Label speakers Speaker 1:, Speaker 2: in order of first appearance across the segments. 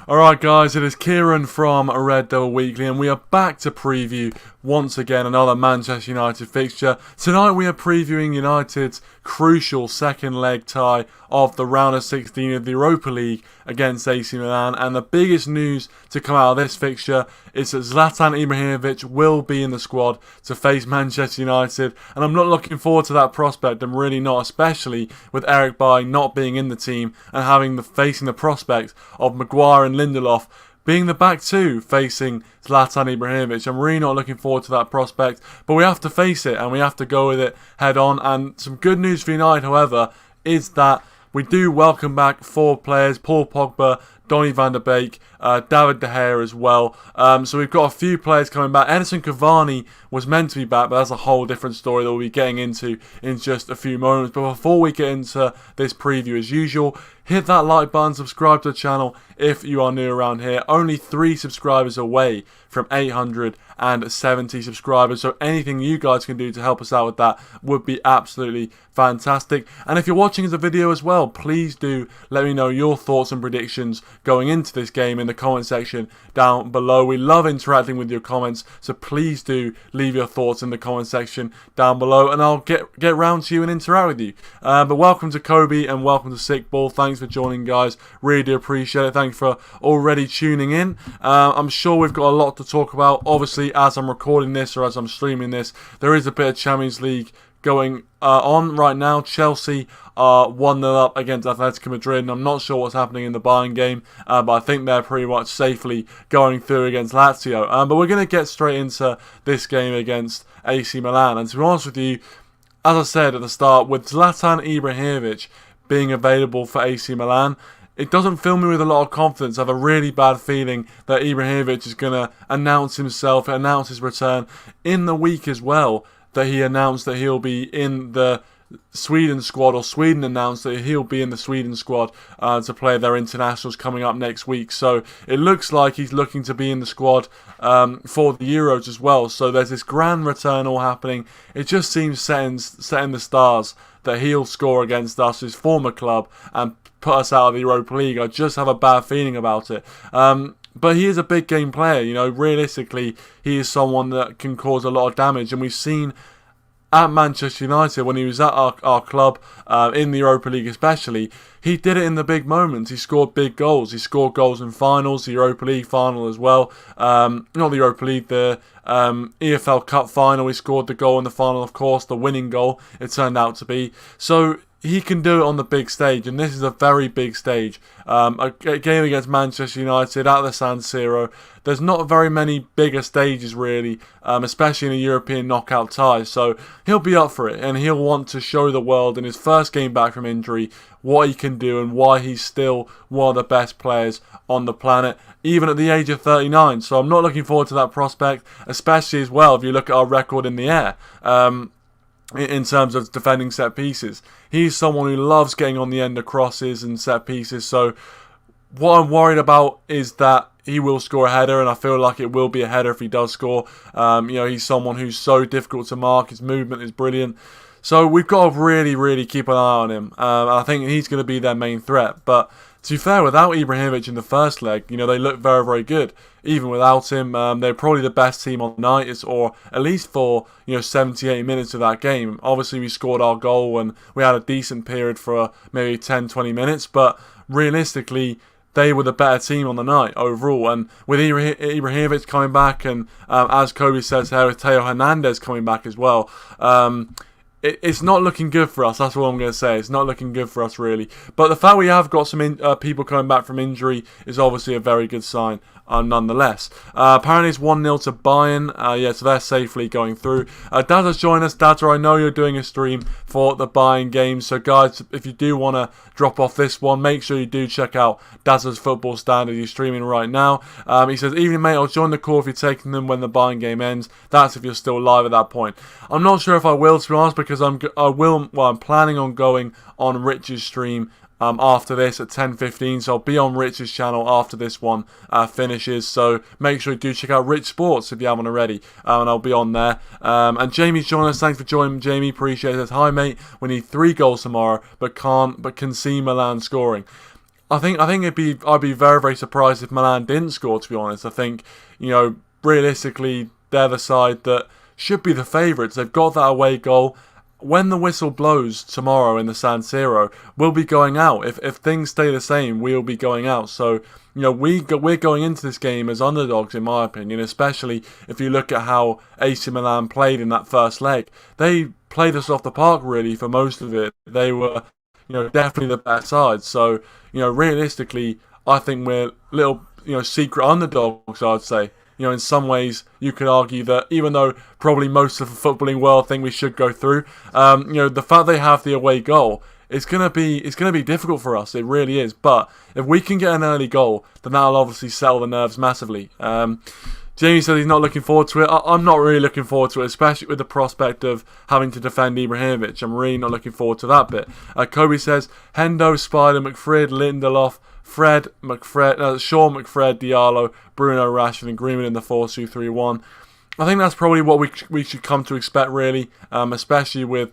Speaker 1: Alright guys, it is Kieran from Red Devil Weekly and we are back to preview once again another Manchester United fixture. Tonight we are previewing United's crucial second leg tie of the round of 16 of the Europa League against AC Milan, and the biggest news to come out of this fixture is that Zlatan Ibrahimovic will be in the squad to face Manchester United, and I'm not looking forward to that prospect. I'm really not, especially with Eric Bailly not being in the team and facing the prospect of Maguire and Lindelof being the back two facing Zlatan Ibrahimovic. I'm really not looking forward to that prospect, but we have to face it and we have to go with it head on. And some good news for United, however, is that we do welcome back 4 players: Paul Pogba, Donny van der Beek, David De Gea as well. So we've got a few players coming back. Edinson Cavani was meant to be back, but that's a whole different story that we'll be getting into in just a few moments. But before we get into this preview, as usual, hit that like button, subscribe to the channel if you are new around here. Only 3 subscribers away from 870 subscribers, so anything you guys can do to help us out with that would be absolutely fantastic. And if you're watching the video as well, please do let me know your thoughts and predictions going into this game in the comment section down below. We love interacting with your comments, so please do leave your thoughts in the comment section down below and I'll get round to you and interact with you. But welcome to Kobe and welcome to Sick Ball. Thanks for joining, guys. Really do appreciate it. Thanks for already tuning in. I'm sure we've got a lot to talk about. Obviously, as I'm recording this or as I'm streaming this, there is a bit of Champions League going on right now. Chelsea are 1-0 up against Atletico Madrid, and I'm not sure what's happening in the Bayern game, but I think they're pretty much safely going through against Lazio. But we're going to get straight into this game against AC Milan, and to be honest with you, as I said at the start, with Zlatan Ibrahimovic being available for AC Milan, it doesn't fill me with a lot of confidence. I have a really bad feeling that Ibrahimovic is going to announce his return in the week as well, that he announced that he'll be in the Sweden squad, or Sweden announced that he'll be in the Sweden squad to play their internationals coming up next week. So it looks like he's looking to be in the squad for the Euros as well. So there's this grand return all happening. It just seems set in the stars that he'll score against us, his former club, and put us out of the Europa League. I just have a bad feeling about it. But he is a big game player, you know. Realistically, he is someone that can cause a lot of damage, and we've seen at Manchester United when he was at our club in the Europa League especially, he did it in the big moments. He scored big goals. He scored goals in finals, the Europa League final as well. Not the Europa League, the EFL Cup final. He scored the goal in the final, of course, the winning goal it turned out to be. So he can do it on the big stage, and this is a very big stage. A game against Manchester United at the San Siro. There's not very many bigger stages really, especially in a European knockout tie. So he'll be up for it, and he'll want to show the world in his first game back from injury what he can do and why he's still one of the best players on the planet, even at the age of 39. So I'm not looking forward to that prospect, especially as well if you look at our record in the air. In terms of defending set pieces, he's someone who loves getting on the end of crosses and set pieces. So what I'm worried about is that he will score a header, and I feel like it will be a header if he does score. You know, he's someone who's so difficult to mark. His movement is brilliant. So we've got to really, really keep an eye on him. I think he's going to be their main threat. But to be fair, without Ibrahimovic in the first leg, you know, they look very, very good. Even without him, they're probably the best team on the night, or at least for 78 minutes of that game. Obviously, we scored our goal and we had a decent period for maybe 10-20 minutes, but realistically, they were the better team on the night overall. And with Ibrahimovic coming back, and as Kobe says here, with Theo Hernandez coming back as well, it's not looking good for us. That's what I'm going to say. It's not looking good for us, really. But the fact we have got some people coming back from injury is obviously a very good sign, nonetheless. Apparently it's 1-0 to Bayern. Yeah, so they're safely going through. Dad has joined us. Dad, I know you're doing a stream for the Bayern game. So, guys, if you do want to drop off this one, make sure you do check out Dazza's Football Standard. He's streaming right now. He says, "Evening, mate. I'll join the call if you're taking them when the Bayern game ends." That's if you're still live at that point. I'm not sure if I will, to be honest, because I'm planning on going on Rich's stream after this at 10:15, so I'll be on Rich's channel after this one finishes. So make sure you do check out Rich Sports if you haven't already, and I'll be on there. And Jamie's joining us. Thanks for joining, Jamie. Appreciate it. Hi, mate. We need 3 goals tomorrow, but can see Milan scoring. I think I'd be very, very surprised if Milan didn't score, to be honest. I think, realistically, they're the side that should be the favourites. They've got that away goal. When the whistle blows tomorrow in the San Siro, we'll be going out. If things stay the same, we'll be going out. So, we're going into this game as underdogs, in my opinion, especially if you look at how AC Milan played in that first leg. They played us off the park, really, for most of it. They were, definitely the better side. So, realistically, I think we're little, secret underdogs, I'd say. In some ways, you could argue that even though probably most of the footballing world think we should go through, the fact they have the away goal, it's gonna be difficult for us. It really is. But if we can get an early goal, then that'll obviously settle the nerves massively. Jamie said he's not looking forward to it. I'm not really looking forward to it, especially with the prospect of having to defend Ibrahimovic. I'm really not looking forward to that bit. Kobe says, Hendo, Spider, McFred, Lindelof, Shaw, McFred, Diallo, Bruno, Rashford and Greenwood in the 4-2-3-1. I think that's probably what we should come to expect, really, especially with...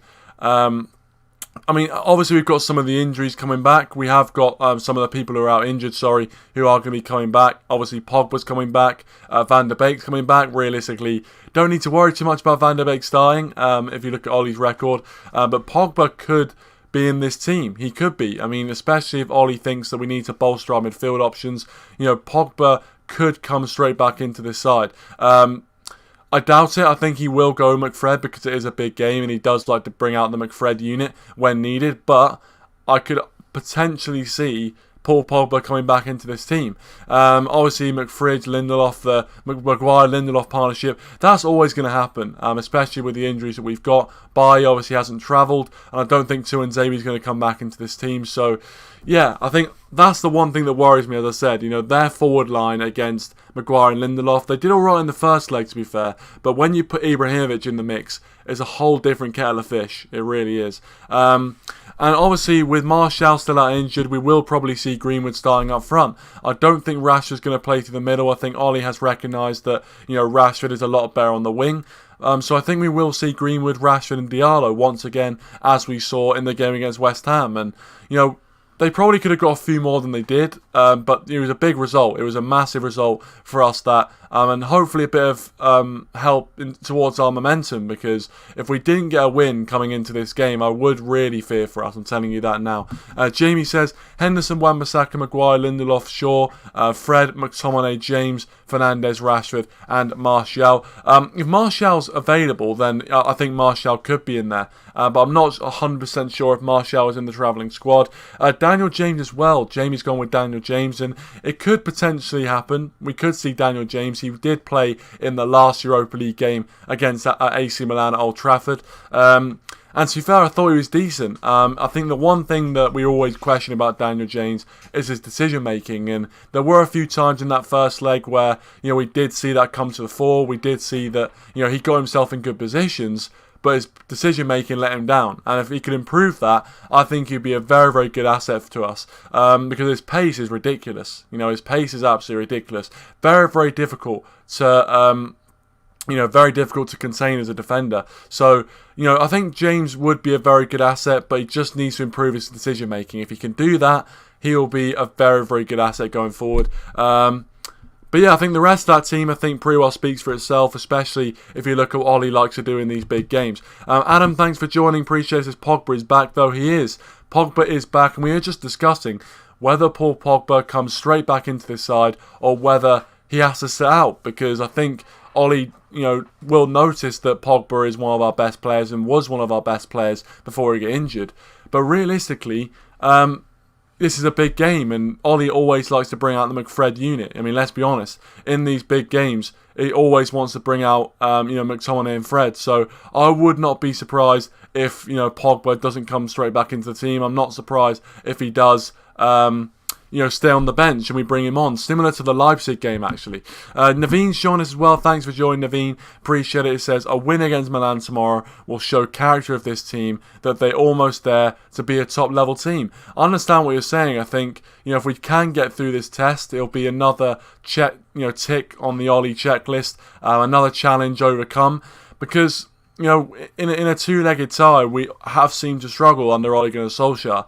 Speaker 1: obviously we've got some of the injuries coming back. We have got some of the people who are out injured, who are going to be coming back. Obviously, Pogba's coming back. Van der Beek's coming back. Realistically, don't need to worry too much about Van der Beek starting if you look at Ole's record. But Pogba could be in this team. He could be. Especially if Ole thinks that we need to bolster our midfield options. Pogba could come straight back into this side. I doubt it. I think he will go McFred because it is a big game and he does like to bring out the McFred unit when needed. But I could potentially see Paul Pogba coming back into this team. Obviously, McFred, Lindelof, the Maguire-Lindelof partnership, that's always going to happen, especially with the injuries that we've got. Bailly obviously hasn't travelled, and I don't think Tuanzebe is going to come back into this team. So, yeah, I think that's the one thing that worries me, as I said. Their forward line against Maguire and Lindelof, they did all right in the first leg, to be fair. But when you put Ibrahimovic in the mix, it's a whole different kettle of fish. It really is. And obviously, with Martial still out injured, we will probably see Greenwood starting up front. I don't think Rashford's going to play through the middle. I think Ole has recognised that, Rashford is a lot better on the wing. So I think we will see Greenwood, Rashford and Diallo once again, as we saw in the game against West Ham. And, they probably could have got a few more than they did, but it was a big result. It was a massive result for us, that, and hopefully a bit of help towards our momentum, because if we didn't get a win coming into this game, I would really fear for us. I'm telling you that now. Jamie says, Henderson, Wan-Bissaka, Maguire, Lindelof, Shaw, Fred, McTominay, James, Fernandes, Rashford and Martial. If Martial's available, then I think Martial could be in there. But I'm not 100% sure if Martial is in the travelling squad. Daniel James as well. Jamie's gone with Daniel James, and it could potentially happen. We could see Daniel James. He did play in the last Europa League game against AC Milan at Old Trafford. And to be fair, I thought he was decent. I think the one thing that we always question about Daniel James is his decision making, and there were a few times in that first leg where we did see that come to the fore. We did see that he got himself in good positions, but his decision making let him down. And if he could improve that, I think he'd be a very, very good asset to us, because his pace is ridiculous. His pace is absolutely ridiculous. Very, very difficult to very difficult to contain as a defender. So, I think James would be a very good asset, but he just needs to improve his decision making. If he can do that, he'll be a very, very good asset going forward. But yeah, I think the rest of that team, I think, pretty well speaks for itself, especially if you look at what Ole likes to do in these big games. Adam, thanks for joining. Appreciate this. Pogba is back, though. He is. Pogba is back, and we are just discussing whether Paul Pogba comes straight back into this side or whether he has to sit out, because I think Ole, will notice that Pogba is one of our best players and was one of our best players before he got injured. But realistically, this is a big game, and Ole always likes to bring out the McFred unit. Let's be honest. In these big games, he always wants to bring out, McTominay and Fred. So I would not be surprised if, Pogba doesn't come straight back into the team. I'm not surprised if he does, stay on the bench and we bring him on. Similar to the Leipzig game, actually. Naveen's joined us as well. Thanks for joining, Naveen. Appreciate it. It says, a win against Milan tomorrow will show character of this team, that they're almost there to be a top-level team. I understand what you're saying. I think, if we can get through this test, it'll be another check, tick on the Ole checklist, another challenge overcome, because in a two-legged tie, we have seemed to struggle under Ole Gunnar Solskjaer.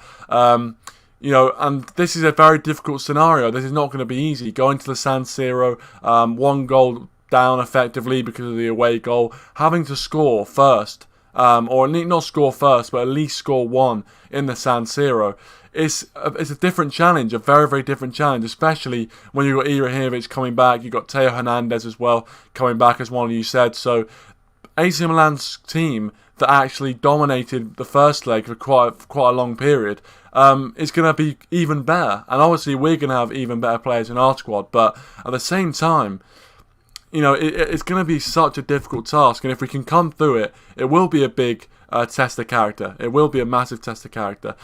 Speaker 1: And this is a very difficult scenario. This is not going to be easy. Going to the San Siro, 1 goal down effectively because of the away goal, having to score first, or not score first, but at least score one in the San Siro. It's a different challenge, a very, very different challenge, especially when you've got Ibrahimovic coming back, you've got Theo Hernandez as well coming back, as one of you said. So AC Milan's team that actually dominated the first leg for quite a long period is going to be even better. And obviously we're going to have even better players in our squad, but at the same time, it's going to be such a difficult task, and if we can come through it, it will be a big test of character. It will be a massive test of character.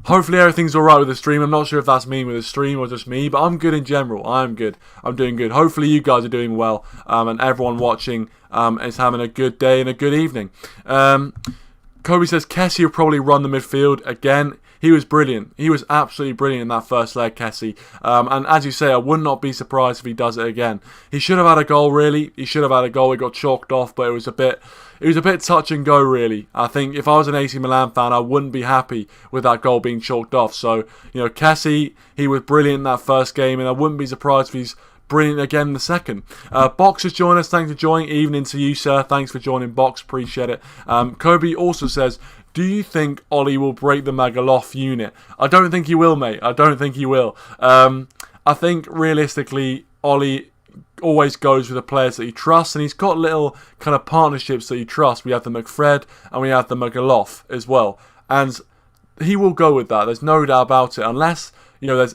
Speaker 1: Hopefully everything's alright with the stream. I'm not sure if that's me with the stream or just me, but I'm good in general. I'm good. I'm doing good. Hopefully you guys are doing well, and everyone watching is having a good day and a good evening. Kobe says Kessie will probably run the midfield again. He was brilliant. He was absolutely brilliant in that first leg, Kessie. And as you say, I would not be surprised if he does it again. He should have had a goal, really. He should have had a goal. He got chalked off, but it was a bit touch and go, really. I think if I was an AC Milan fan, I wouldn't be happy with that goal being chalked off. So, Kessie, he was brilliant in that first game, and I wouldn't be surprised if he's brilliant again in the second. Box has joined us. Thanks for joining. Evening to you, sir. Thanks for joining, Box. Appreciate it. Kobe also says, do you think Ole will break the Magaloff unit? I don't think he will, mate. I don't think he will. I think realistically, Ole always goes with the players that he trusts, and he's got little kind of partnerships that he trusts. We have the McFred and we have the Magaloff as well, and he will go with that. There's no doubt about it, unless there's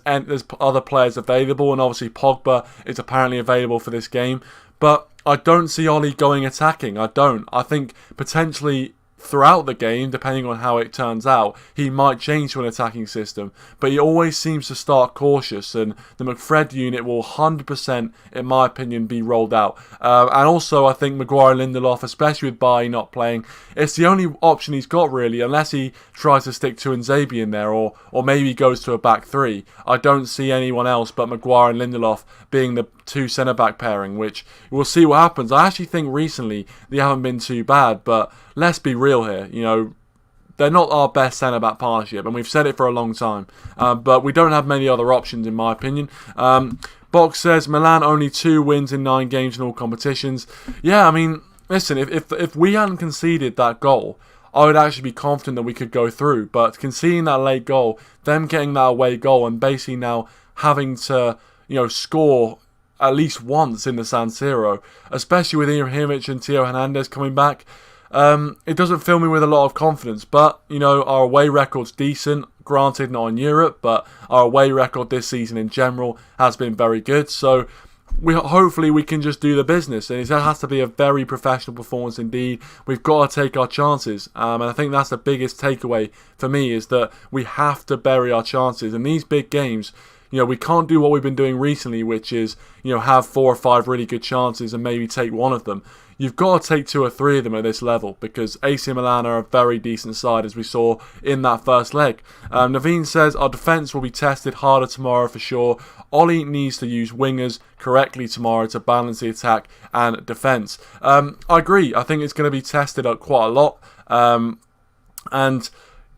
Speaker 1: other players available, and obviously Pogba is apparently available for this game. But I don't see Ole going attacking. I don't. I think potentially throughout the game, depending on how it turns out, he might change to an attacking system, but he always seems to start cautious, and the McFred unit will 100%, in my opinion, be rolled out. And also, I think Maguire Lindelof, especially with Bailly not playing, it's the only option he's got, really, unless he tries to stick to Nzabi in there, or maybe goes to a back three. I don't see anyone else but Maguire and Lindelof being the two centre-back pairing, which we'll see what happens. I actually think recently they haven't been too bad, but let's be real here. They're not our best centre-back partnership, and we've said it for a long time. But we don't have many other options, in my opinion. Box says, Milan only 2 wins in 9 games in all competitions. Yeah, I mean, listen, if we hadn't conceded that goal, I would actually be confident that we could go through. But conceding that late goal, them getting that away goal, and basically now having to score at least once in the San Siro, especially with Ibrahimovic and Theo Hernandez coming back, it doesn't fill me with a lot of confidence. But, our away record's decent. Granted, not in Europe, but our away record this season in general has been very good. So hopefully we can just do the business, and it has to be a very professional performance indeed. We've got to take our chances, and I think that's the biggest takeaway for me, is that we have to bury our chances. In these big games, we can't do what we've been doing recently, which is, have 4 or 5 really good chances and maybe take one of them. You've got to take 2 or 3 of them at this level, because AC Milan are a very decent side, as we saw in that first leg. Naveen says, our defence will be tested harder tomorrow for sure. Ole needs to use wingers correctly tomorrow to balance the attack and defence. I agree. I think it's going to be tested quite a lot. And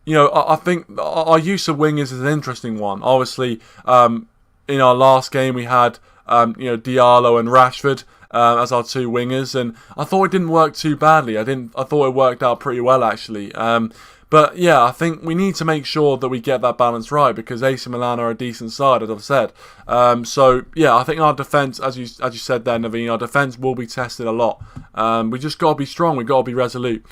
Speaker 1: I think our use of wingers is an interesting one. Obviously, in our last game we had Diallo and Rashford as our 2 wingers, and I thought it didn't work too badly. I thought it worked out pretty well, actually. But yeah, I think we need to make sure that we get that balance right, because AC Milan are a decent side, as I've said. So yeah, I think our defence, as you said there, Naveen, our defence will be tested a lot. We just got to be strong. We got to be resolute.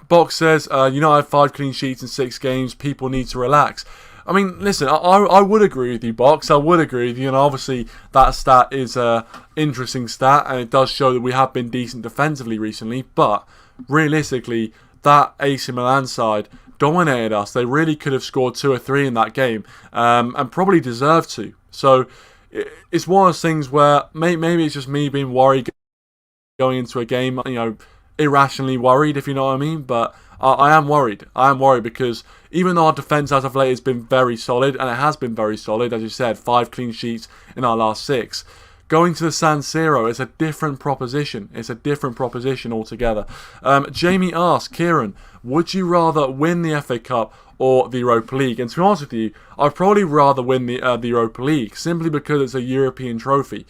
Speaker 1: Box says, United 5 clean sheets in 6 games. People need to relax. I mean, listen, I would agree with you, Box. I would agree with you, and obviously that stat is an interesting stat, and it does show that we have been decent defensively recently. But realistically, that AC Milan side dominated us. They really could have scored 2 or 3 in that game, and probably deserved to. So it's one of those things where maybe it's just me being worried going into a game, irrationally worried, if you know what I mean. But I am worried. I am worried because even though our defence as of late has been very solid, and it has been very solid, as you said, 5 clean sheets in our last 6, going to the San Siro is a different proposition. It's a different proposition altogether. Jamie asks, Kieran, would you rather win the FA Cup or the Europa League? And to be honest with you, I'd probably rather win the Europa League, simply because it's a European trophy.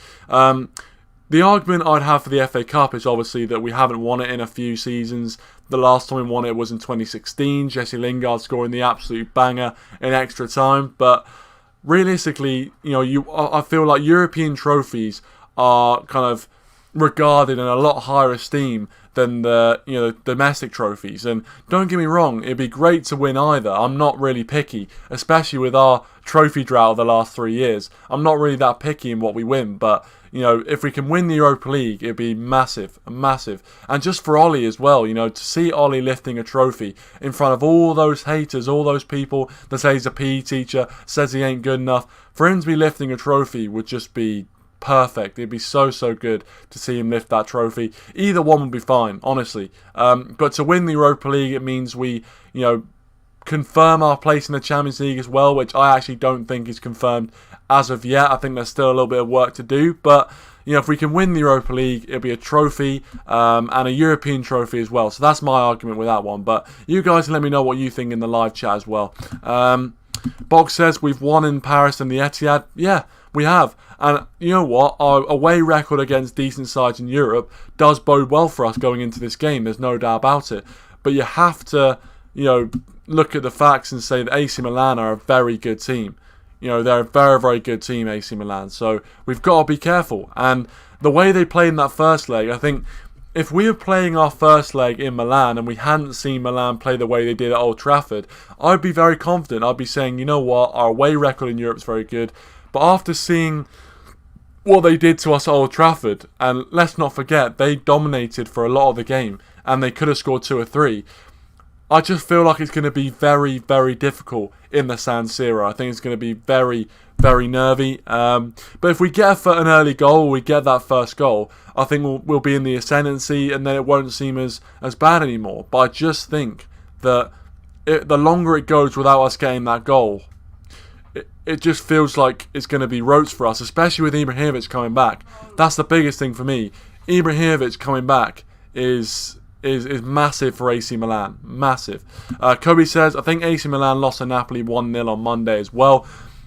Speaker 1: The argument I'd have for the FA Cup is obviously that we haven't won it in a few seasons. The last time we won it was in 2016, Jesse Lingard scoring the absolute banger in extra time. But realistically, I feel like European trophies are kind of regarded in a lot higher esteem than the domestic trophies. And don't get me wrong, it'd be great to win either. I'm not really picky, especially with our trophy drought of the last 3 years. I'm not really that picky in what we win, but if we can win the Europa League, it'd be massive, massive. And just for Ole as well, to see Ole lifting a trophy in front of all those haters, all those people that say he's a PE teacher, says he ain't good enough, for him to be lifting a trophy would just be perfect. It'd be so good to see him lift that trophy. Either one would be fine, honestly. But to win the Europa League, it means we, confirm our place in the Champions League as well, which I actually don't think is confirmed as of yet. I think there's still a little bit of work to do, but if we can win the Europa League, it'll be a trophy and a European trophy as well. So that's my argument with that one. But you guys let me know what you think in the live chat as well. Bog says we've won in Paris and the Etihad. Yeah, we have. And you know what? Our away record against decent sides in Europe does bode well for us going into this game. There's no doubt about it. But you have to, look at the facts and say that AC Milan are a very good team. They're a very, very good team, AC Milan. So we've got to be careful. And the way they played in that first leg, I think if we were playing our first leg in Milan and we hadn't seen Milan play the way they did at Old Trafford, I'd be very confident. I'd be saying, you know what, our away record in Europe is very good. But after seeing what they did to us at Old Trafford, and let's not forget, they dominated for a lot of the game and they could have scored 2 or 3. I just feel like it's going to be very, very difficult in the San Siro. I think it's going to be very, very nervy. But if we get an early goal, we get that first goal, I think we'll be in the ascendancy and then it won't seem as bad anymore. But I just think that the longer it goes without us getting that goal, it just feels like it's going to be rotes for us, especially with Ibrahimovic coming back. That's the biggest thing for me. Ibrahimovic coming back is massive for AC Milan. Massive. Kobe says, I think AC Milan lost to Napoli 1-0 on Monday as well.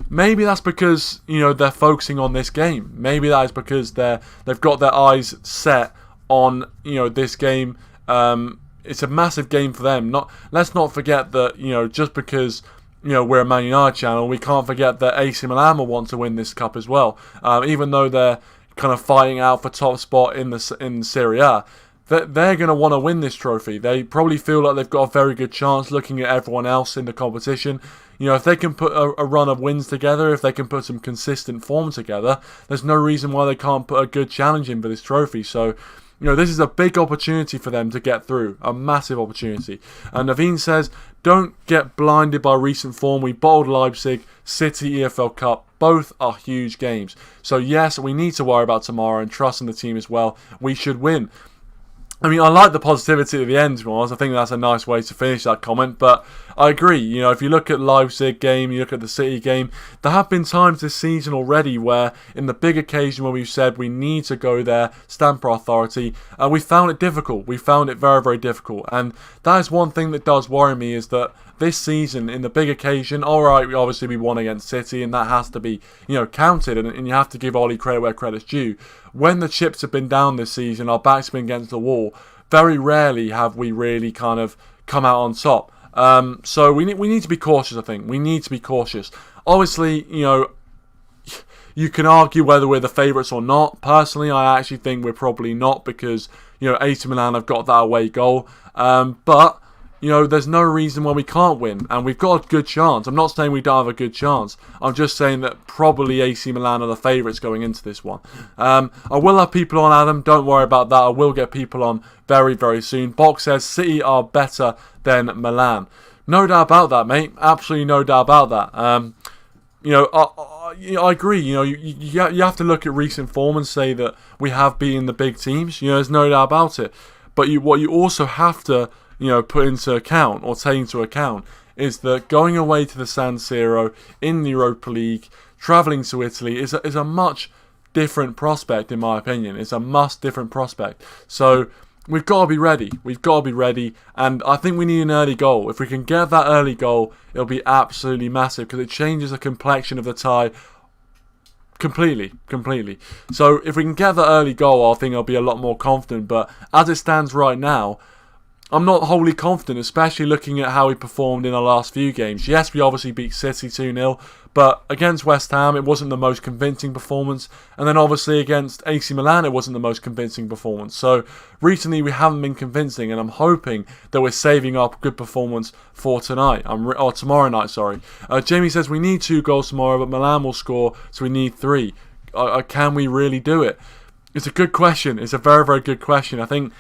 Speaker 1: Maybe that's because, they're focusing on this game. Maybe that is because they've got their eyes set on, this game. It's a massive game for them. Let's not forget that, just because, we're a Man United channel, we can't forget that AC Milan will want to win this cup as well. Even though they're kind of fighting out for top spot in Serie A, they're going to want to win this trophy. They probably feel like they've got a very good chance looking at everyone else in the competition. If they can put a run of wins together, if they can put some consistent form together, there's no reason why they can't put a good challenge in for this trophy. So, this is a big opportunity for them to get through. A massive opportunity. And Naveen says, don't get blinded by recent form. We bottled Leipzig, City, EFL Cup. Both are huge games. So yes, we need to worry about tomorrow and trust in the team as well. We should win. I mean, I like the positivity at the end, I think that's a nice way to finish that comment, but I agree. If you look at Leipzig game, you look at the City game, there have been times this season already where, in the big occasion where we've said we need to go there, stamp our authority, we found it difficult. We found it very, very difficult. And that is one thing that does worry me, is that this season, in the big occasion, alright, obviously we won against City, and that has to be, counted, and you have to give Ole credit where credit's due. When the chips have been down this season, our backs have been against the wall, very rarely have we really kind of come out on top. So we need to be cautious, I think. We need to be cautious. Obviously, you can argue whether we're the favourites or not. Personally, I actually think we're probably not, because, AC Milan have got that away goal. But there's no reason why we can't win, and we've got a good chance. I'm not saying we don't have a good chance. I'm just saying that probably AC Milan are the favourites going into this one. I will have people on, Adam. Don't worry about that. I will get people on very, very soon. Box says City are better than Milan. No doubt about that, mate. Absolutely no doubt about that. I agree. You have to look at recent form and say that we have beaten the big teams. There's no doubt about it. But what you also have to put into account, or take into account, is that going away to the San Siro in the Europa League, travelling to Italy, is a much different prospect, in my opinion. It's a must different prospect. So we've got to be ready. We've got to be ready. And I think we need an early goal. If we can get that early goal, it'll be absolutely massive because it changes the complexion of the tie completely. So if we can get that early goal, I think I'll be a lot more confident. But as it stands right now, I'm not wholly confident, especially looking at how he performed in our last few games. Yes, we obviously beat City 2-0, but against West Ham, it wasn't the most convincing performance. And then obviously against AC Milan, it wasn't the most convincing performance. So recently, we haven't been convincing, and I'm hoping that we're saving up good performance for tonight. Or tomorrow night, sorry. Jamie says, we need 2 goals tomorrow, but Milan will score, so we need 3. Can we really do it? It's a good question. It's a very, very good question. I think,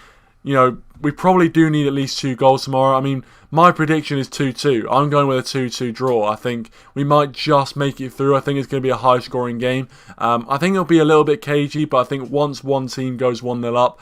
Speaker 1: we probably do need at least 2 goals tomorrow. I mean, my prediction is 2-2. I'm going with a 2-2 draw. I think we might just make it through. I think it's going to be a high-scoring game. I think it'll be a little bit cagey, but I think once one team goes 1-0 up,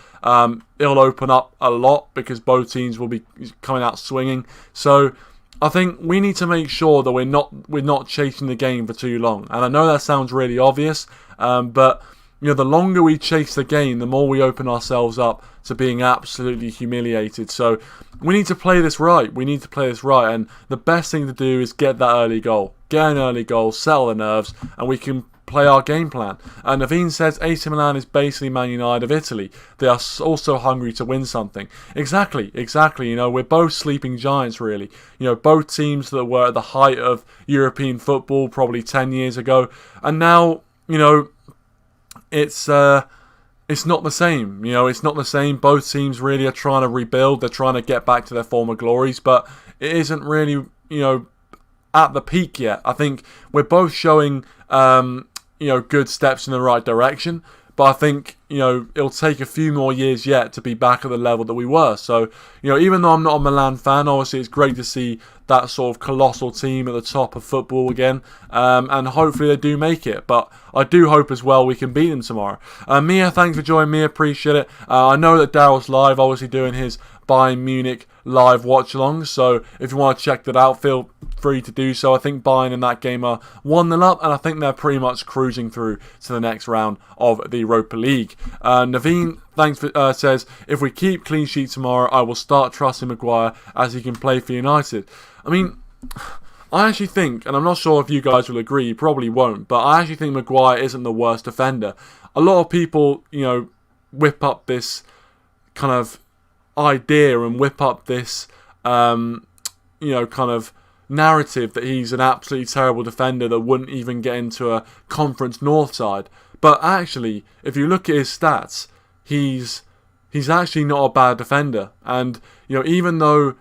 Speaker 1: it'll open up a lot because both teams will be coming out swinging. So I think we need to make sure that we're not chasing the game for too long. And I know that sounds really obvious, but the longer we chase the game, the more we open ourselves up to being absolutely humiliated. So we need to play this right. And the best thing to do is get that early goal. Get an early goal, settle the nerves, and we can play our game plan. And Naveen says AC Milan is basically Man United of Italy. They are also hungry to win something. Exactly. We're both sleeping giants, really. Both teams that were at the height of European football probably 10 years ago. And now, it's not the same. It's not the same. Both teams really are trying to rebuild. They're trying to get back to their former glories, but it isn't really, at the peak yet. I think we're both showing, good steps in the right direction, but I think, it'll take a few more years yet to be back at the level that we were. So, even though I'm not a Milan fan, obviously it's great to see that sort of colossal team at the top of football again. And hopefully they do make it. But I do hope as well we can beat them tomorrow. Mia, thanks for joining me. Appreciate it. I know that Daryl's live, obviously doing his Bayern Munich live watch-along. So if you want to check that out, feel free to do so. I think Bayern in that game are 1-0 up, and I think they're pretty much cruising through to the next round of the Europa League. Naveen, thanks for, says, if we keep clean sheet tomorrow, I will start trusting Maguire as he can play for United. I mean, I actually think, and I'm not sure if you guys will agree, you probably won't, but I actually think Maguire isn't the worst defender. A lot of people, whip up this kind of idea and whip up this, kind of narrative that he's an absolutely terrible defender that wouldn't even get into a Conference North side. But actually, if you look at his stats, he's actually not a bad defender. And, even though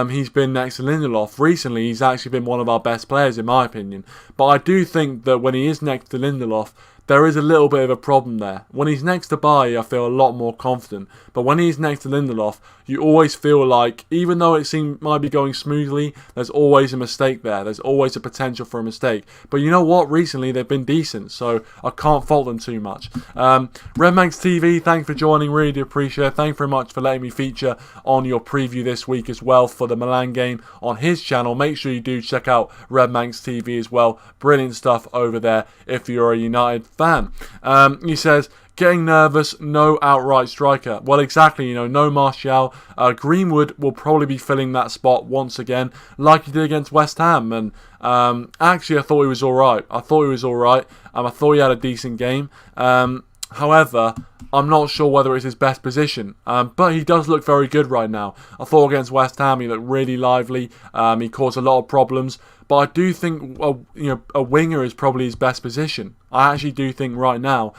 Speaker 1: he's been next to Lindelof recently, he's actually been one of our best players, in my opinion. But I do think that when he is next to Lindelof, there is a little bit of a problem there. When he's next to Bailly, I feel a lot more confident. But when he's next to Lindelof, you always feel like, even though it might be going smoothly, there's always a mistake there. There's always a potential for a mistake. But you know what? Recently, they've been decent, so I can't fault them too much. Redmanx TV, thanks for joining. Really do appreciate it. Thanks very much for letting me feature on your preview this week as well for the Milan game on his channel. Make sure you do check out Redmanx TV as well. Brilliant stuff over there if you're a United fan. He says, getting nervous, no outright striker. Well, exactly, no Martial. Greenwood will probably be filling that spot once again, like he did against West Ham. And actually, I thought he was all right. I thought he had a decent game. However, I'm not sure whether it's his best position. But he does look very good right now. I thought against West Ham, he looked really lively. He caused a lot of problems. But I do think a winger is probably his best position. I actually do think right now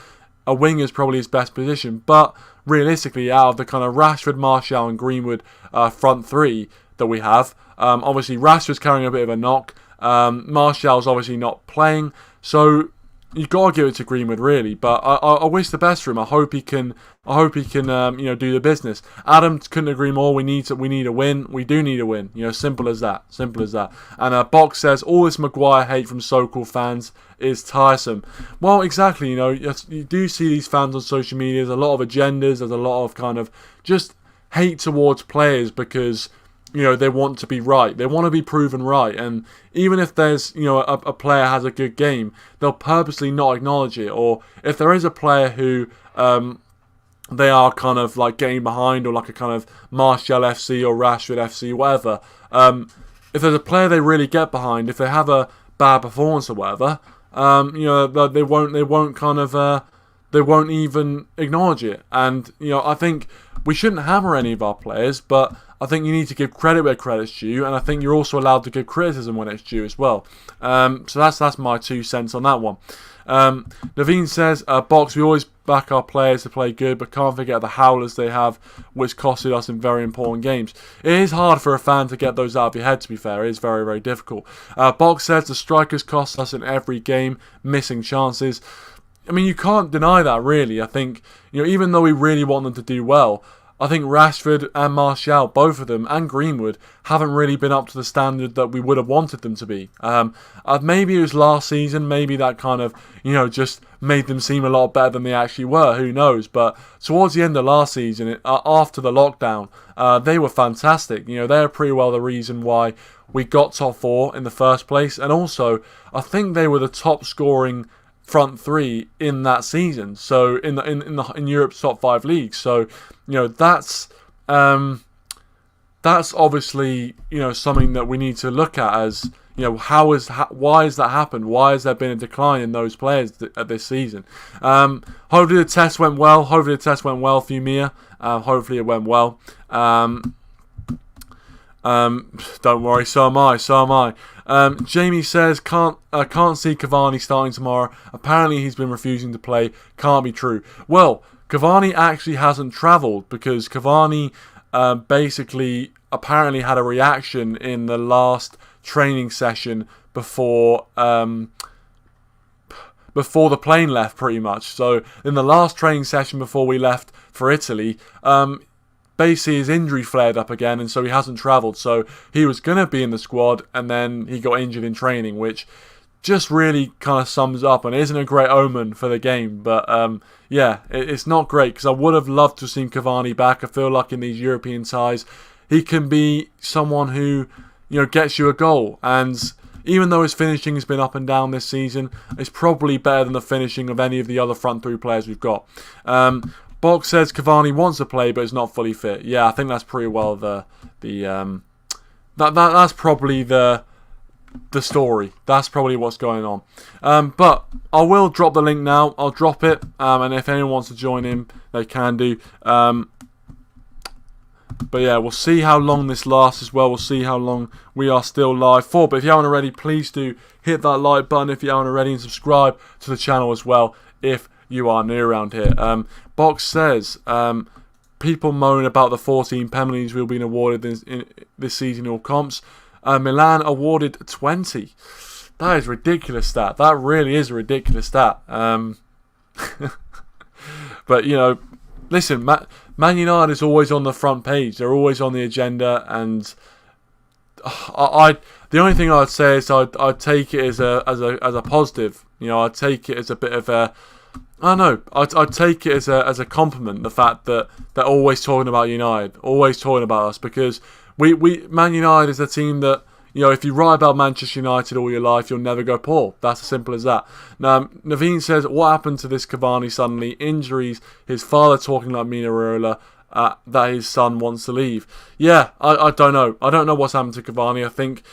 Speaker 1: a winger is probably his best position. But realistically, out of the kind of Rashford, Martial and Greenwood front three that we have, obviously Rashford's carrying a bit of a knock. Martial's obviously not playing. So you've got to give it to Greenwood, really. But I wish the best for him. I hope he can do the business. Adam couldn't agree more. We need a win. We do need a win. Simple as that. And Box says, all this Maguire hate from so-called fans is tiresome. Well, exactly. You do see these fans on social media. There's a lot of agendas. There's a lot of kind of just hate towards players because they want to be right. They want to be proven right. And even if there's, a player has a good game, they'll purposely not acknowledge it. Or if there is a player who they are kind of like getting behind, or like a kind of Martial FC or Rashford FC, whatever. If there's a player they really get behind, if they have a bad performance or whatever, they won't even acknowledge it. And I think we shouldn't hammer any of our players, but I think you need to give credit where credit's due, and I think you're also allowed to give criticism when it's due as well. So that's my 2 cents on that one. Naveen says, Box, we always back our players to play good, but can't forget the howlers they have, which costed us in very important games. It is hard for a fan to get those out of your head, to be fair. It is very, very difficult. Box says the strikers cost us in every game, missing chances. I mean, you can't deny that, really. I think, even though we really want them to do well, I think Rashford and Martial, both of them, and Greenwood, haven't really been up to the standard that we would have wanted them to be. Maybe it was last season, maybe that kind of, just made them seem a lot better than they actually were, who knows. But towards the end of last season, after the lockdown, they were fantastic. They're pretty well the reason why we got top 4 in the first place. And also, I think they were the top scoring front 3 in that season, so in Europe's top 5 leagues. So that's obviously something that we need to look at as why has that happened? Why has there been a decline in those players this season? Hopefully the test went well. Hopefully the test went well for you, Mia. Hopefully it went well. Don't worry, so am I. Jamie says, can't see Cavani starting tomorrow. Apparently he's been refusing to play. Can't be true. Well, Cavani actually hasn't travelled, because Cavani basically apparently had a reaction in the last training session before the plane left, pretty much. So in the last training session before we left for Italy, basically his injury flared up again, and so he hasn't travelled. So he was going to be in the squad, and then he got injured in training, which just really kind of sums up, and it isn't a great omen for the game. But yeah, it's not great, because I would have loved to have seen Cavani back. I feel like in these European ties, he can be someone who gets you a goal. And even though his finishing has been up and down this season, it's probably better than the finishing of any of the other front 3 players we've got. Box says Cavani wants to play but is not fully fit. Yeah, I think that's pretty well that's probably the story. That's probably what's going on. But I will drop the link now. I'll drop it, and if anyone wants to join in, they can do. But yeah, we'll see how long this lasts as well. We'll see how long we are still live for. But if you haven't already, please do hit that like button if you haven't already, and subscribe to the channel as well if you are new around here. Box says, people moan about the 14 penalties we've been awarded this season in all comps. Milan awarded 20. That is a ridiculous stat. That really is a ridiculous stat. But, listen, Man United is always on the front page. They're always on the agenda, and the only thing I'd say is I'd take it as a positive. I'd take it as a bit of a, I don't know, I'd take it as a compliment, the fact that they're always talking about United, always talking about us, because Man United is a team that, if you write about Manchester United all your life, you'll never go poor. That's as simple as that. Now, Naveen says, what happened to this Cavani suddenly? Injuries, his father talking like Mino Raiola, that his son wants to leave. Yeah, I don't know. I don't know what's happened to Cavani. I think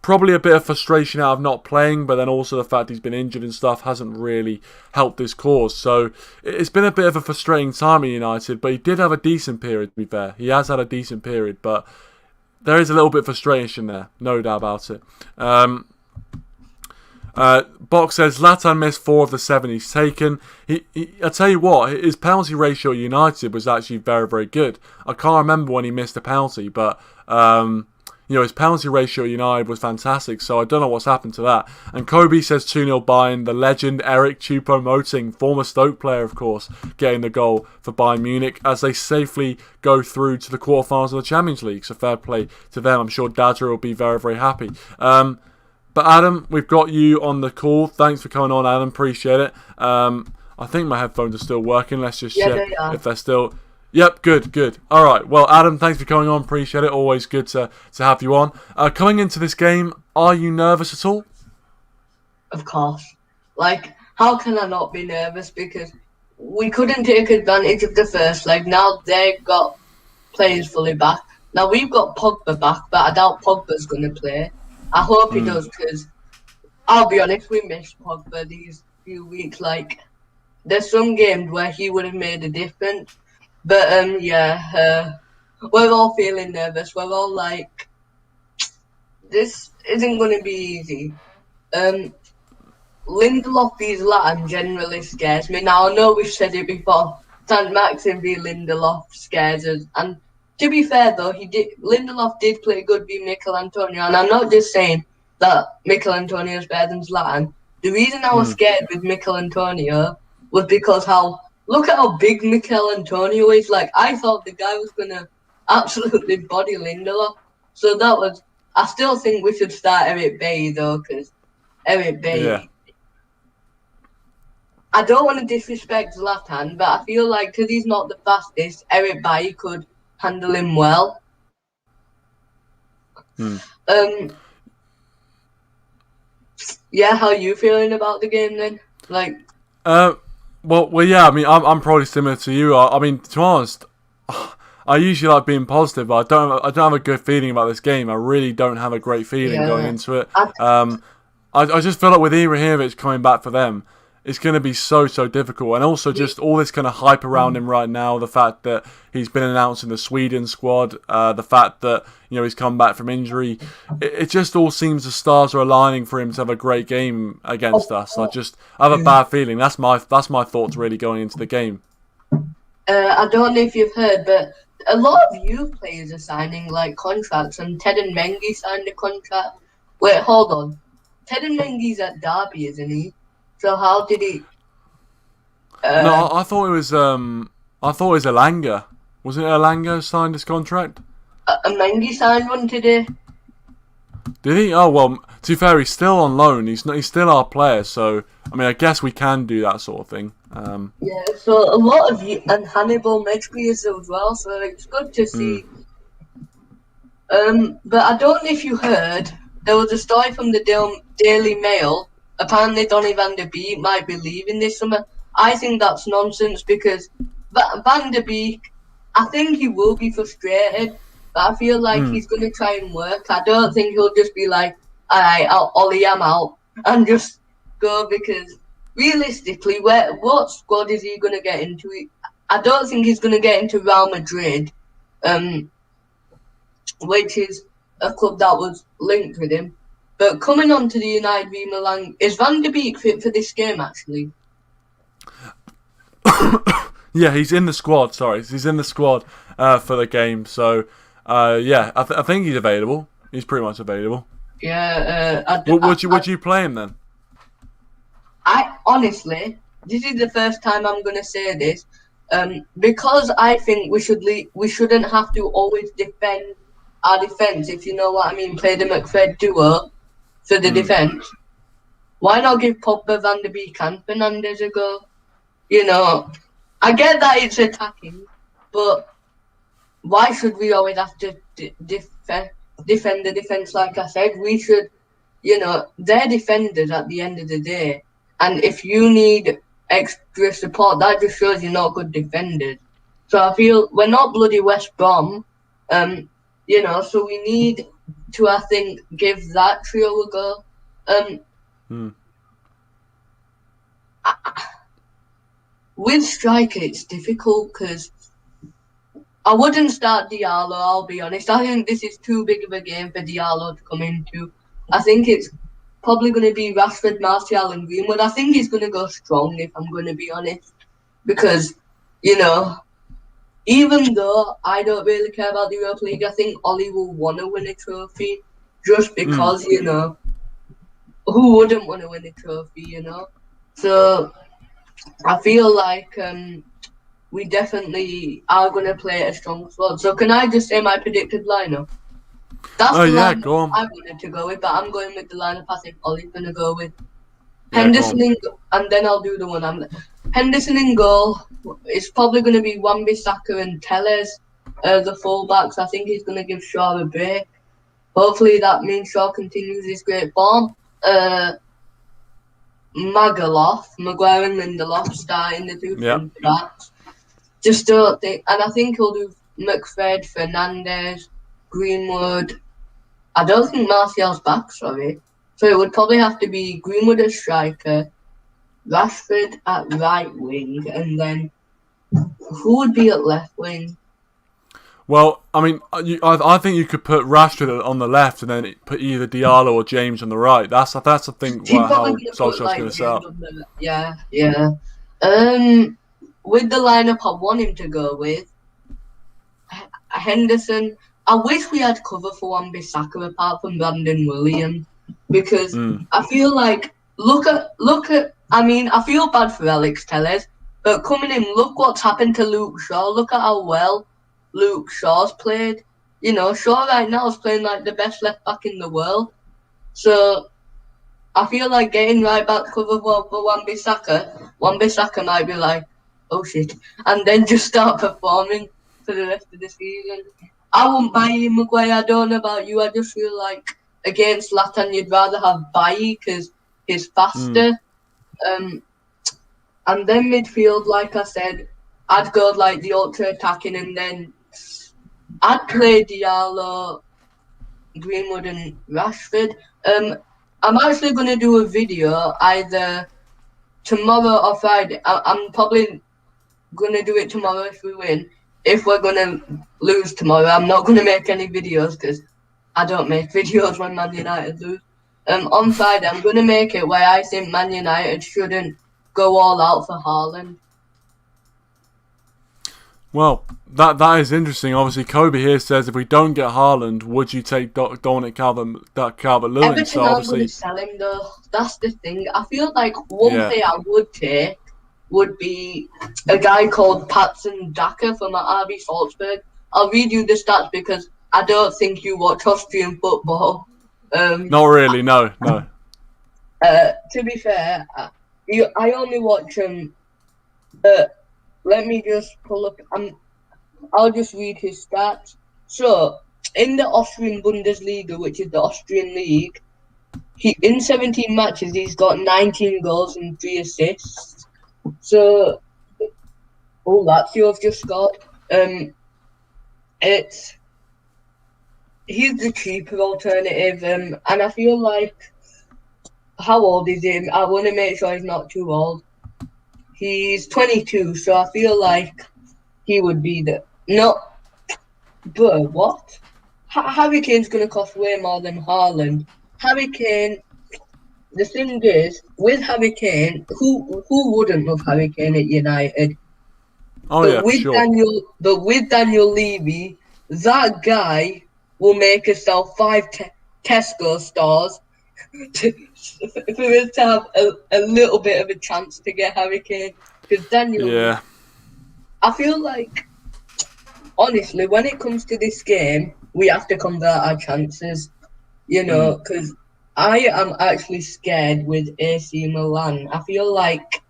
Speaker 1: probably a bit of frustration out of not playing, but then also the fact he's been injured and stuff hasn't really helped his cause. So it's been a bit of a frustrating time at United, but he did have a decent period, to be fair. He has had a decent period, but there is a little bit of frustration there, no doubt about it. Box says, Zlatan missed 4 of the 7 he's taken. I tell you what, his penalty ratio at United was actually very, very good. I can't remember when he missed a penalty, but his penalty ratio at United was fantastic, so I don't know what's happened to that. And Kobe says 2-0 Bayern. The legend Eric Choupo-Moting, former Stoke player, of course, getting the goal for Bayern Munich as they safely go through to the quarterfinals of the Champions League. So fair play to them. I'm sure Dadra will be very, very happy. But Adam, we've got you on the call. Thanks for coming on, Adam. Appreciate it. I think my headphones are still working. Let's just check if they're still... Yep, good. All right. Well, Adam, thanks for coming on. Appreciate it. Always good to have you on. Coming into this game, are you nervous at all?
Speaker 2: Of course. Like, how can I not be nervous? Because we couldn't take advantage of the first leg. Now they've got players fully back. Now we've got Pogba back, but I doubt Pogba's going to play. I hope he does, because I'll be honest, we missed Pogba these few weeks. Like, there's some games where he would have made a difference. But, we're all feeling nervous. We're all like, this isn't going to be easy. Lindelof v Zlatan generally scares me. Now, I know we've said it before. St. Maxim v Lindelof scares us. And to be fair, though, Lindelof did play good v Mikel Antonio. And I'm not just saying that Mikel Antonio is better than Zlatan. The reason I was scared with Mikel Antonio was because look at how big Mikel Antonio is. Like, I thought the guy was going to absolutely body Lindelof. So I still think we should start Eric Bailly, though, because Eric Bailly...
Speaker 1: Yeah.
Speaker 2: I don't want to disrespect Zlatan, but I feel like because he's not the fastest, Eric Bailly could handle him well. Yeah, how are you feeling about the game then? Like,
Speaker 1: well, yeah. I mean, I'm probably similar to you. I mean, to be honest, I usually like being positive, but I don't have a good feeling about this game. I really don't have a great feeling going into it. I just feel like with Ibrahimovic coming back for them, it's going to be so difficult. And also just all this kind of hype around him right now, the fact that he's been announced in the Sweden squad, the fact that, he's come back from injury. It just all seems the stars are aligning for him to have a great game against us. I have a bad feeling. That's my thoughts really going into the game.
Speaker 2: I don't know if you've heard, but a lot of youth players are signing like contracts, and Ted and Mengi signed a contract. Wait, hold on. Ted and Mengi's at Derby, isn't he? So how did he?
Speaker 1: No, I thought it was Elanga. Wasn't it Elanga who signed his contract?
Speaker 2: Mengi signed one today.
Speaker 1: Did he? Oh well. To be fair, he's still on loan. He's still our player. So I mean, I guess we can do that sort of thing.
Speaker 2: Yeah. So a lot of you and Hannibal Mejbri is as well. So it's good to see. But I don't know if you heard. There was a story from the Daily Mail. Apparently, Donny van der Beek might be leaving this summer. I think that's nonsense because Van der Beek, I think he will be frustrated, but I feel like he's going to try and work. I don't think he'll just be like, alright, Ollie, I'm out, and just go, because realistically, what squad is he going to get into? I don't think he's going to get into Real Madrid, which is a club that was linked with him. But coming on to the United v Milan, is Van der Beek fit for this game, actually?
Speaker 1: Yeah, he's in the squad. Sorry, he's in the squad for the game. So, yeah, I think he's available. He's pretty much available.
Speaker 2: Yeah.
Speaker 1: Would you play him then?
Speaker 2: I honestly, this is the first time I'm going to say this, because I think we shouldn't have to always defend our defence, if you know what I mean. Play the McFred duo for the defence. Why not give Pogba, Van der Beek and Fernandes a go? I get that it's attacking, but why should we always have to defend the defence? Like I said, we should, they're defenders at the end of the day. And if you need extra support, that just shows you're not good defenders. So I feel we're not bloody West Brom, so we need to, I think, give that trio a go. With striker, it's difficult because I wouldn't start Diallo, I'll be honest. I think this is too big of a game for Diallo to come into. I think it's probably going to be Rashford, Martial and Greenwood. I think he's going to go strong, if I'm going to be honest. Because, even though I don't really care about the Europa League, I think Ollie will want to win a trophy just because, who wouldn't want to win a trophy, So I feel like we definitely are going to play a strong squad. So can I just say my predicted lineup? That's the lineup
Speaker 1: go on.
Speaker 2: I wanted to go with, but I'm going with the lineup I think Ollie's going to go with. Henderson, and then I'll do the one Henderson in goal. It's probably going to be Wan-Bissaka and Telles, the fullbacks. I think he's going to give Shaw a break. Hopefully that means Shaw continues his great form. Maguire and Lindelof starting the two front backs. Just don't think, and I think he'll do McFred, Fernandes, Greenwood. I don't think Martial's back, sorry. So it would probably have to be Greenwood as striker, Rashford at right wing, and then who would be at left wing?
Speaker 1: Well, I mean, I think you could put Rashford on the left and then put either Diallo or James on the right. That's I think how Solskjaer's going to set up.
Speaker 2: Yeah. With the lineup I want him to go with, Henderson. I wish we had cover for Wan-Bissaka apart from Brandon Williams, because I feel like look at. I mean, I feel bad for Alex Telles, but coming in, look what's happened to Luke Shaw. Look at how well Luke Shaw's played. You know, Shaw right now is playing like the best left back in the world. So I feel like getting right back cover for Wan-Bissaka might be like, oh shit, and then just start performing for the rest of the season. I won't buy him, Maguire. I don't know about you. I just feel like against Zlatan, you'd rather have Beek because he's faster. And then midfield, like I said, I'd go like the ultra attacking, and then I'd play Diallo, Greenwood, and Rashford. I'm actually going to do a video either tomorrow or Friday. I'm probably going to do it tomorrow if we win. If we're going to lose tomorrow, I'm not going to make any videos because I don't make videos when Man United lose. On Friday, I'm going to make it where I think Man United shouldn't go all out for Haaland.
Speaker 1: Well, that is interesting. Obviously, Kobe here says if we don't get Haaland, would you take Dominic Calvert-Lewin?
Speaker 2: Everything
Speaker 1: So
Speaker 2: I'm going to sell him though. That's the thing. I feel like one player I would take would be a guy called Patson Daka from RB Salzburg. I'll read you the stats because I don't think you watch Austrian football.
Speaker 1: Not really, no.
Speaker 2: To be fair, I only watch let me just pull up. I'll just read his stats. So, in the Austrian Bundesliga, which is the Austrian league, in 17 matches he's got 19 goals and 3 assists. So, Lazio have just scored. He's the cheaper alternative, and I feel like, how old is he? I want to make sure he's not too old. He's 22, so I feel like he would be But what? Harry Kane's going to cost way more than Haaland. Harry Kane, the thing is, with Harry Kane, who wouldn't love Harry Kane at United?
Speaker 1: Oh,
Speaker 2: but
Speaker 1: yeah,
Speaker 2: with
Speaker 1: for sure.
Speaker 2: But with Daniel Levy, that guy will make us sell 5 Tesco stores for us to have a little bit of a chance to get Harry Kane. Because Daniel, I feel like, honestly, when it comes to this game, we have to convert our chances, you know, because I am actually scared with AC Milan. I feel like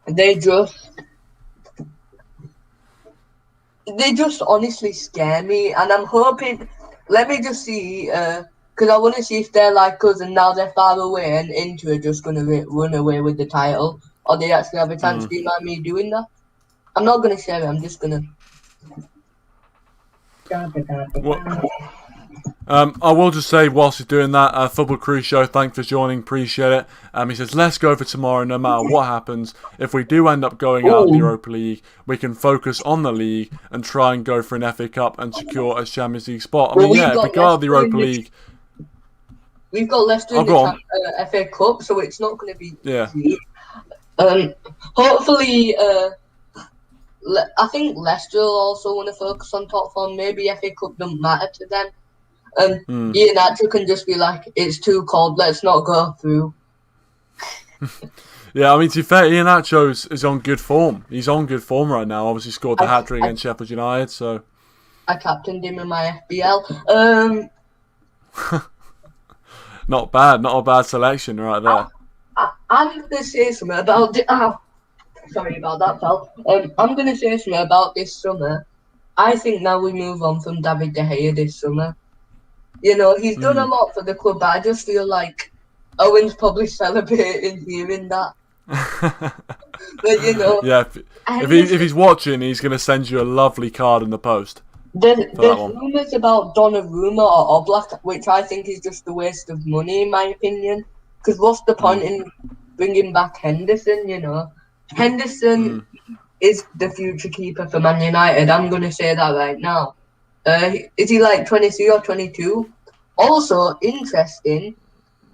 Speaker 2: they just honestly scare me, and I'm hoping, let me just see, because I want to see if they're like us and now they're far away and Inter are just going to run away with the title, or they actually have a chance. Do you mind me doing that? I'm not going to share it, I'm just going to...
Speaker 1: I will just say, whilst he's doing that, Football Crew Show, thanks for joining, appreciate it. He says, let's go for tomorrow no matter what happens. If we do end up going out of the Europa League, we can focus on the league and try and go for an FA Cup and secure a Champions League spot. I mean, if we go out of the Europa League...
Speaker 2: We've got Leicester in the FA Cup, so it's not going to be easy. Hopefully... I think Leicester will also want to focus on top form. Maybe FA Cup don't matter to them. Ian Atcher can just be like, it's too cold, let's not go through.
Speaker 1: Yeah, I mean, to be fair, Ian Atcher is on good form. He's on good form right now. Obviously scored the hat-trick against Sheffield United, so...
Speaker 2: I captained him in my FBL.
Speaker 1: Not bad. Not a bad selection right there.
Speaker 2: I'm going to say something about... Sorry about that, pal. I'm going to say something about this summer. I think now we move on from David De Gea this summer. You know, he's done a lot for the club, but I just feel like Owen's probably celebrating hearing that. But, you know,
Speaker 1: Yeah, if he's watching, he's going to send you a lovely card in the post.
Speaker 2: There's rumours about Donnarumma or Oblak, which I think is just a waste of money, in my opinion. Because what's the point in bringing back Henderson, you know? Henderson is the future keeper for Man United. I'm going to say that right now. Is he like 23 or 22? Also, interesting,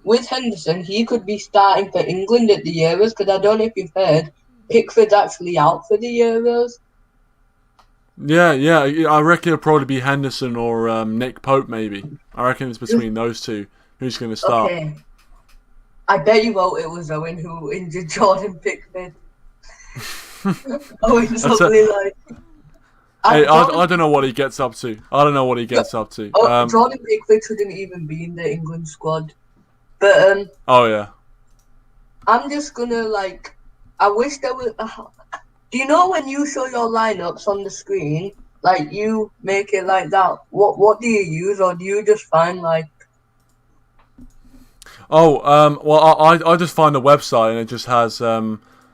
Speaker 2: with Henderson, he could be starting for England at the Euros, because I don't know if you've heard, Pickford's actually out for the Euros.
Speaker 1: Yeah, I reckon it'll probably be Henderson or Nick Pope, maybe. I reckon it's between those two. Who's going to start?
Speaker 2: Okay. I bet you won't. It was Owen who injured Jordan Pickford. Owen's probably like...
Speaker 1: Hey, I don't know what he gets up to.
Speaker 2: Jordan Pickford shouldn't even be in the England squad. But,
Speaker 1: oh, yeah.
Speaker 2: I'm just going to, like... I wish there was... Do you know when you show your lineups on the screen, like you make it like that? What do you use, or do you just find like?
Speaker 1: Oh, well, I just find a website and it just has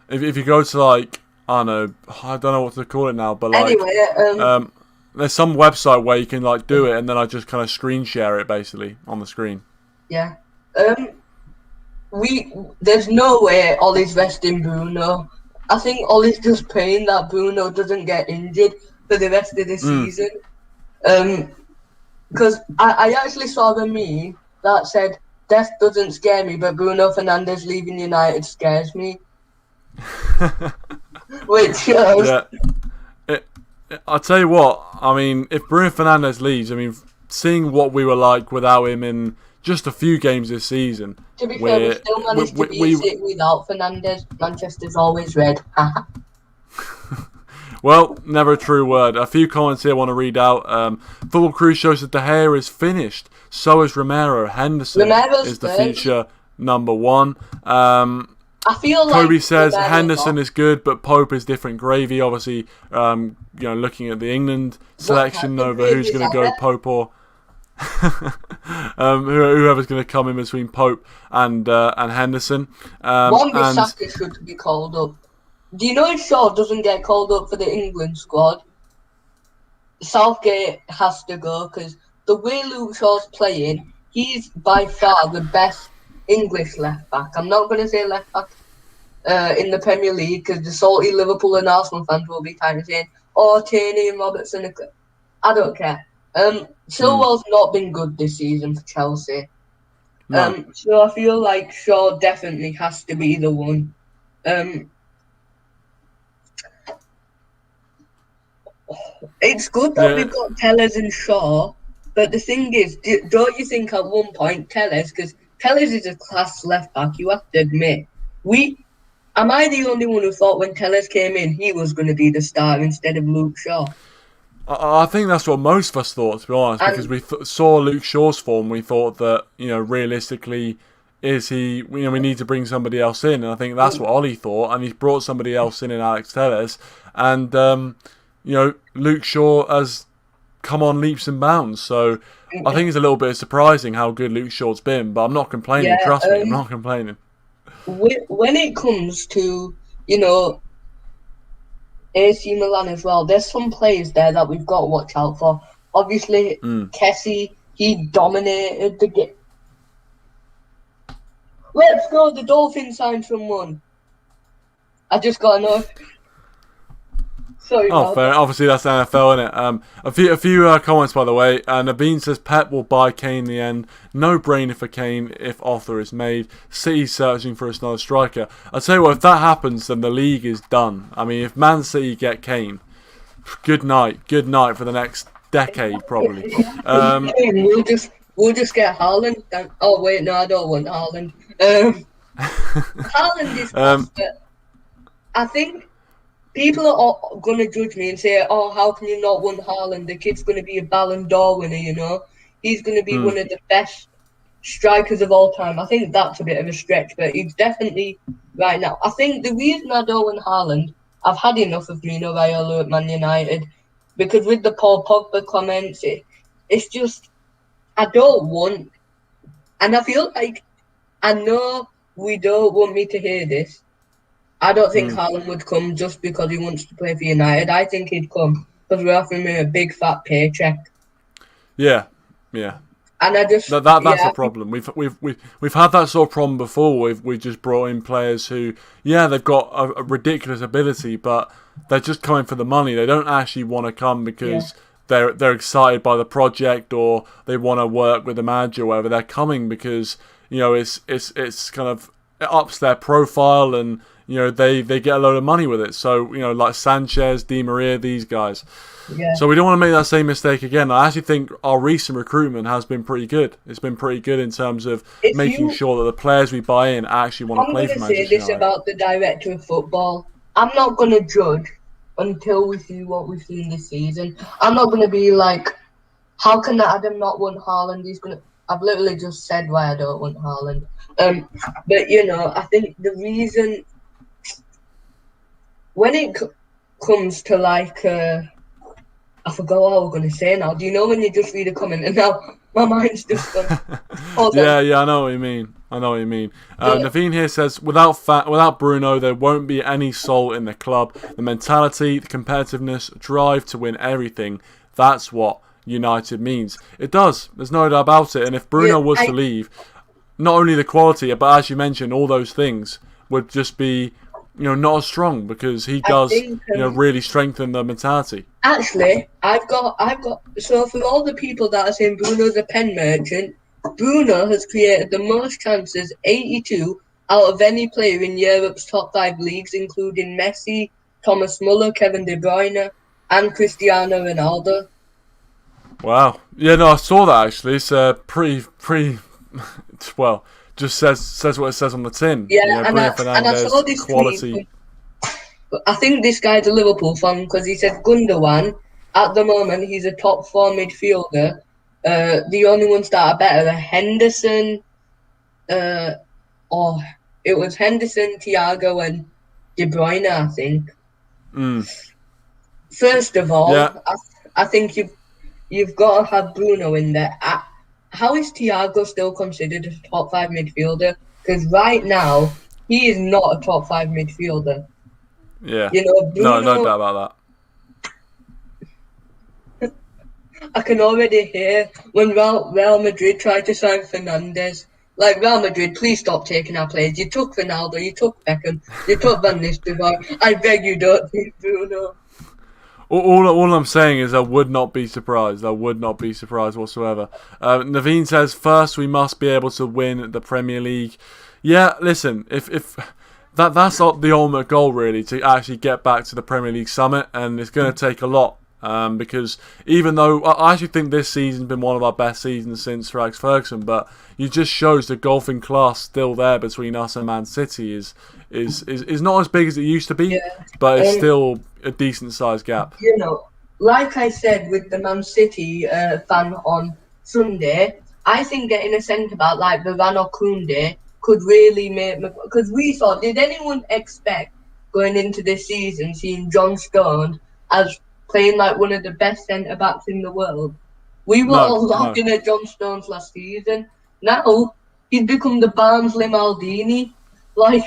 Speaker 1: if you go to like I don't know what to call it now, but like
Speaker 2: anyway,
Speaker 1: there's some website where you can like do it, and then I just kind of screen share it basically on the screen.
Speaker 2: Yeah. There's no way Ollie's resting Bruno. I think Ollie's just praying that Bruno doesn't get injured for the rest of the season. Because I actually saw the meme that said, "Death doesn't scare me, but Bruno Fernandes leaving United scares me." Which,
Speaker 1: yeah. I'll tell you what, I mean, if Bruno Fernandes leaves, I mean, seeing what we were like without him in just a few games this season.
Speaker 2: To be fair, we still managed to beat it without Fernandes. Manchester's always red.
Speaker 1: Well, never a true word. A few comments here I want to read out. Football Crew shows that De Gea is finished. So is Romero. Henderson is the future number one.
Speaker 2: I feel like
Speaker 1: Kobe says Henderson is good, but Pope is different gravy. Obviously, looking at the England selection over who's going to go, Pope or whoever's going to come in between Pope and Henderson.
Speaker 2: Wan-Bissaka should be called up. Do you know if Shaw doesn't get called up for the England squad, Southgate has to go, because the way Luke Shaw's playing, he's by far the best English left back. I'm not going to say left back in the Premier League, because the salty Liverpool and Arsenal fans will be kind of saying, "Oh, Tierney and Robertson." I don't care. Chilwell's not been good this season for Chelsea.
Speaker 1: No.
Speaker 2: So I feel like Shaw definitely has to be the one. It's good that we've got Tellers and Shaw, but the thing is, don't you think at one point Tellers, because Tellers is a class left back, you have to admit. Am I the only one who thought when Tellers came in, he was going to be the star instead of Luke Shaw?
Speaker 1: I think that's what most of us thought, to be honest, because we saw Luke Shaw's form. We thought that, realistically, we need to bring somebody else in. And I think that's what Ollie thought. And he's brought somebody else in Alex Telles. And, Luke Shaw has come on leaps and bounds. So I think it's a little bit surprising how good Luke Shaw's been. But I'm not complaining. Trust me, I'm not complaining.
Speaker 2: When it comes to, AC Milan as well, there's some players there that we've got to watch out for. Obviously, Kessie, he dominated the game. Let's go, the Dolphins signed someone. I just got to know. Sorry.
Speaker 1: Oh, fair. Obviously, that's NFL, isn't it? A few comments, by the way. Naveen says Pep will buy Kane in the end. No brainer for Kane if offer is made. City searching for another striker. I'll tell you what, if that happens, then the league is done. I mean, if Man City get Kane, good night for the next decade, probably.
Speaker 2: We'll just get Haaland. Oh wait, no, I don't want Haaland. Haaland is fast, but I think people are going to judge me and say, "Oh, how can you not want Haaland? The kid's going to be a Ballon d'Or winner, He's going to be one of the best strikers of all time. I think that's a bit of a stretch, but he's definitely right now. I think the reason I don't want Haaland, I've had enough of Mino Raiola at Man United, because with the Paul Pogba comments, it's just, I don't want, and I feel like, I know we don't want me to hear this. I don't think Haaland would come just because he wants to play for United. I think he'd come because we're offering him a big fat paycheck.
Speaker 1: Yeah.
Speaker 2: And I just
Speaker 1: that's a problem. We've had that sort of problem before. We've just brought in players who, they've got a ridiculous ability, but they're just coming for the money. They don't actually want to come because they're excited by the project or they want to work with the manager or whatever. They're coming because it's kind of, it ups their profile and they get a load of money with it. So like Sanchez, Di Maria, these guys.
Speaker 2: Yeah.
Speaker 1: So we don't want to make that same mistake again. I actually think our recent recruitment has been pretty good. It's been pretty good in terms of making sure that the players we buy in actually want to play for Manchester United.
Speaker 2: I'm going to say this about the director of football. I'm not going to judge until we see what we've seen this season. I'm not going to be like, how can Adam not want Haaland? I've literally just said why I don't want Haaland. But I think the reason when it comes to like. I forgot what I was going to say now. Do you know when you just read a comment and now my mind's just gone?
Speaker 1: Yeah, I know what you mean. Naveen here says, without Bruno, there won't be any soul in the club. The mentality, the competitiveness, drive to win everything, that's what United means. It does. There's no doubt about it. And if Bruno was to leave, not only the quality, but as you mentioned, all those things would just be... not as strong because he does, really strengthen the mentality.
Speaker 2: Actually, I've got. So for all the people that are saying Bruno's a pen merchant, Bruno has created the most chances, 82 out of any player in Europe's top 5 leagues, including Messi, Thomas Muller, Kevin De Bruyne, and Cristiano Ronaldo.
Speaker 1: Wow. Yeah, no, I saw that actually. It's pretty. Well. Just says what it says on the tin.
Speaker 2: Yeah, and I saw this
Speaker 1: quality.
Speaker 2: Tweet. I think this guy's a Liverpool fan because he said Gundogan, at the moment, he's a top 4 midfielder. The only ones that are better are Henderson, it was Henderson, Thiago, and De Bruyne, I think. First of all, I think you've got to have Bruno in there. How is Thiago still considered a top 5 midfielder? Because right now, he is not a top 5 midfielder.
Speaker 1: Yeah.
Speaker 2: Bruno,
Speaker 1: no doubt about
Speaker 2: that. I can already hear when Real Madrid tried to sign Fernandes. Like, Real Madrid, please stop taking our players. You took Ronaldo, you took Beckham, you took Van Nistelrooy. I beg you, don't take Bruno.
Speaker 1: All I'm saying is I would not be surprised. I would not be surprised whatsoever. Naveen says, first we must be able to win the Premier League. Yeah, listen, if that's the ultimate goal really, to actually get back to the Premier League summit, and it's going to take a lot. Because even though I actually think this season's been one of our best seasons since Sir Alex Ferguson, but it just shows the golfing class still there between us and Man City is not as big as it used to be, but it's still a decent sized gap.
Speaker 2: Like I said with the Man City fan on Sunday, I think getting a centre back like Varane or Koundé could really make, because we thought, did anyone expect going into this season seeing John Stones as playing like one of the best centre-backs in the world? We were all laughing at John Stones last season. Now, he's become the Barnsley Maldini. And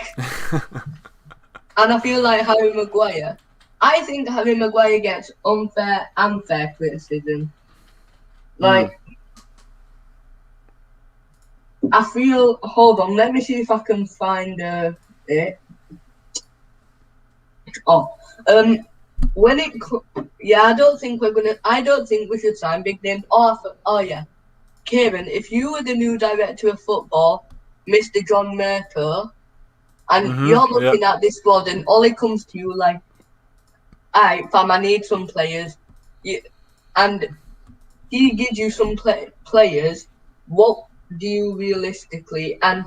Speaker 2: I feel like Harry Maguire. I think Harry Maguire gets unfair and fair criticism. I feel... Hold on, let me see if I can find it. I don't think we should sign big names. Kieran, if you were the new director of football, Mr. John Murto, and you're looking at this squad and Ole comes to you like, alright fam, I need some players, and he gives you some players, what do you realistically, and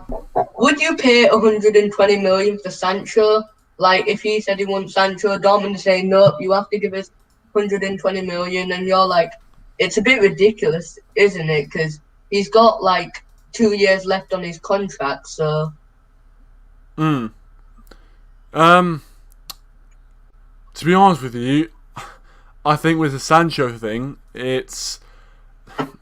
Speaker 2: would you pay 120 million for Sancho? Like, if he said he wants Sancho, Dortmund say, no, you have to give us 120 million, and you're like, it's a bit ridiculous, isn't it? Because he's got, like, 2 years left on his contract, so.
Speaker 1: To be honest with you, I think with the Sancho thing, it's.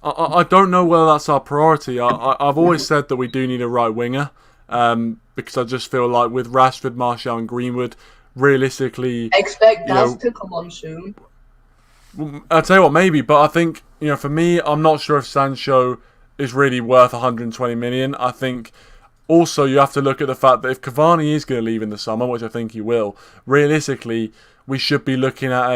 Speaker 1: I don't know whether that's our priority. I've always said that we do need a right winger, because I just feel like with Rashford, Martial, and Greenwood, realistically,
Speaker 2: Expect Daz to come on soon.
Speaker 1: I'll tell you what, maybe, but I think, for me, I'm not sure if Sancho is really worth 120 million. I think also you have to look at the fact that if Cavani is going to leave in the summer, which I think he will, realistically, we should be looking at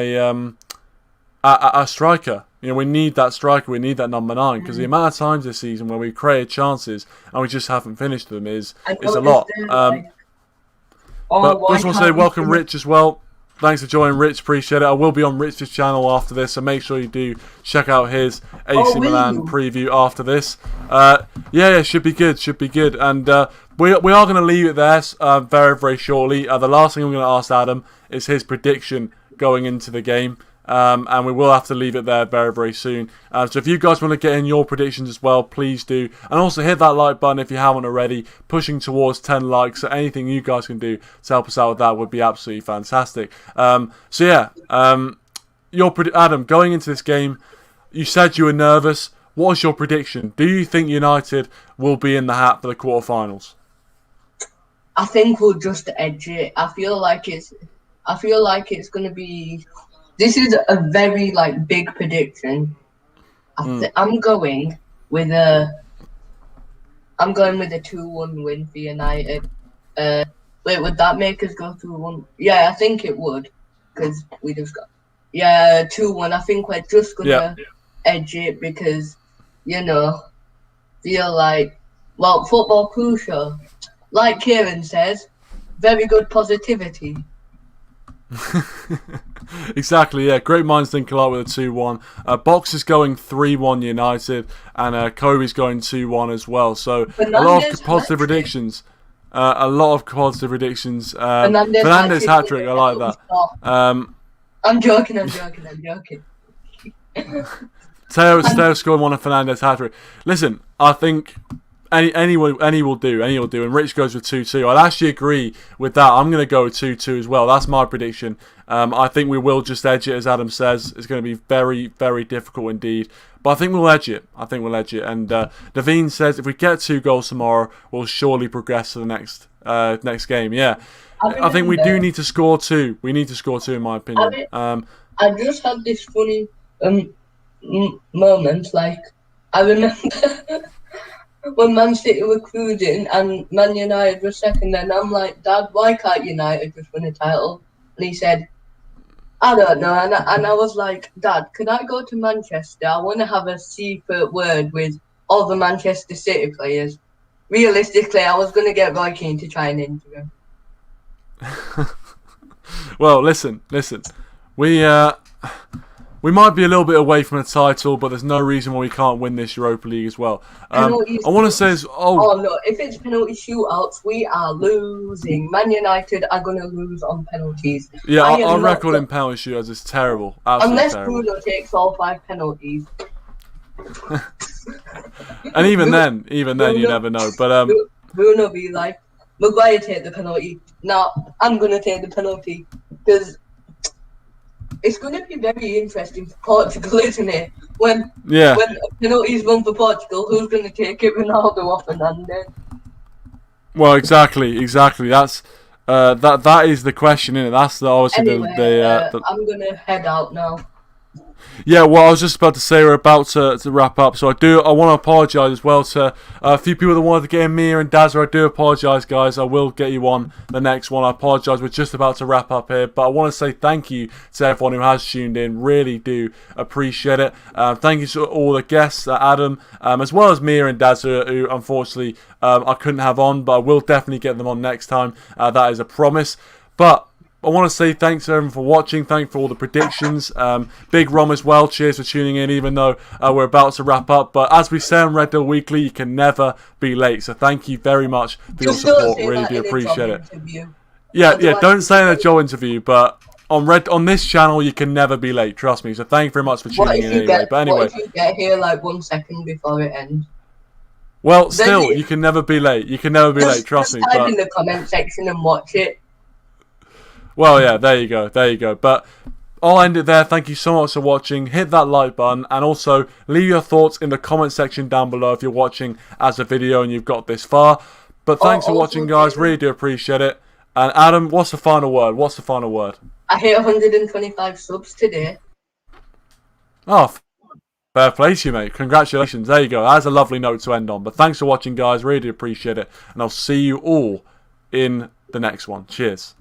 Speaker 1: a striker. We need that striker, we need that number 9, because the amount of times this season where we've created chances and we just haven't finished them is a lot. But just want to say welcome Rich as well. Thanks for joining, Rich. Appreciate it. I will be on Rich's channel after this, so make sure you do check out his AC Milan preview after this. Yeah, should be good. Should be good. And we are going to leave it there very, very shortly. The last thing I'm going to ask Adam is his prediction going into the game. And we will have to leave it there very, very soon. So if you guys want to get in your predictions as well, please do. And also hit that like button if you haven't already. Pushing towards 10 likes. So anything you guys can do to help us out with that would be absolutely fantastic. Adam, going into this game, you said you were nervous. What is your prediction? Do you think United will be in the hat for the quarterfinals?
Speaker 2: I think we'll just edge it. I feel like it's going to be. This is a very big prediction. I'm going with a 2-1 win for United. Wait, would that make us go 2-1? Yeah, I think it would, because we just got 2-1. I think we're just gonna edge it because feel like football crucial. Like Kieran says, very good positivity.
Speaker 1: Exactly, yeah. Great minds think alike with a 2-1. Box is going 3-1 United, and Kobe's going 2-1 as well. So a lot of positive predictions. Fernandez hat-trick, I like that.
Speaker 2: I'm joking.
Speaker 1: Teo scoring one of Fernandez hat-trick. Listen, I think any will do, and Rich goes with 2-2. I'd actually agree with that. I'm going to go with 2-2 as well. That's my prediction. I think we will just edge it, as Adam says. It's going to be very, very difficult indeed. But I think we'll edge it. And Naveen says if we get 2 goals tomorrow, we'll surely progress to the next game. Yeah. I think we do need to score 2. We need to score 2, in my opinion.
Speaker 2: I just had this funny moment. I remember when Man City were cruising and Man United were second, and I'm like, Dad, why can't United just win a title? And he said, I don't know. And I was like, Dad, could I go to Manchester? I want to have a secret word with all the Manchester City players. Realistically, I was going to get Roy Keane to try and injure him.
Speaker 1: Well, listen. We might be a little bit away from a title, but there's no reason why we can't win this Europa League as well. I want to say...
Speaker 2: Oh, no, if it's penalty shootouts, we are losing. Man United are going to lose on penalties.
Speaker 1: Yeah, our record in penalty shootouts is terrible.
Speaker 2: Unless
Speaker 1: terrible.
Speaker 2: Bruno takes all 5 penalties.
Speaker 1: And even then, you never know. But
Speaker 2: Bruno be like, Maguire take the penalty. No, I'm going to take the penalty. Because... it's going to be very interesting for Portugal, isn't it? When a penalty's run for Portugal, who's going to take it, Ronaldo or Fernandez?
Speaker 1: Well, exactly. That's that is the question, isn't it? That's obviously
Speaker 2: I'm going to head out now.
Speaker 1: Yeah, well, I was just about to say we're about to wrap up, so I want to apologise as well to a few people that wanted to get in, Mia and Dazza. I do apologise, guys. I will get you on the next one. I apologise. We're just about to wrap up here, but I want to say thank you to everyone who has tuned in. Really do appreciate it. Thank you to all the guests, Adam, as well as Mia and Dazza, who unfortunately I couldn't have on, but I will definitely get them on next time. That is a promise. But I want to say thanks to everyone for watching. Thanks for all the predictions. Big Rom as well. Cheers for tuning in, even though we're about to wrap up. But as we say on Red Devil Weekly, you can never be late. So thank you very much for your support. Really do appreciate it. Yeah. Don't say in a job interview, but on this channel, you can never be late. Trust me. So thank you very much for tuning in anyway. But anyway,
Speaker 2: what if you get here 1 second before it ends?
Speaker 1: Well, still, you can never be late. You can never be late, trust me.
Speaker 2: Just type in the comment section and watch it.
Speaker 1: Well, yeah, there you go. There you go. But I'll end it there. Thank you so much for watching. Hit that like button and also leave your thoughts in the comment section down below if you're watching as a video and you've got this far. But thanks for watching, guys. Really do appreciate it. And Adam, what's the final word? What's the final word?
Speaker 2: I hit 125 subs today.
Speaker 1: Oh, fair play to you, mate. Congratulations. There you go. That's a lovely note to end on. But thanks for watching, guys. Really do appreciate it. And I'll see you all in the next one. Cheers.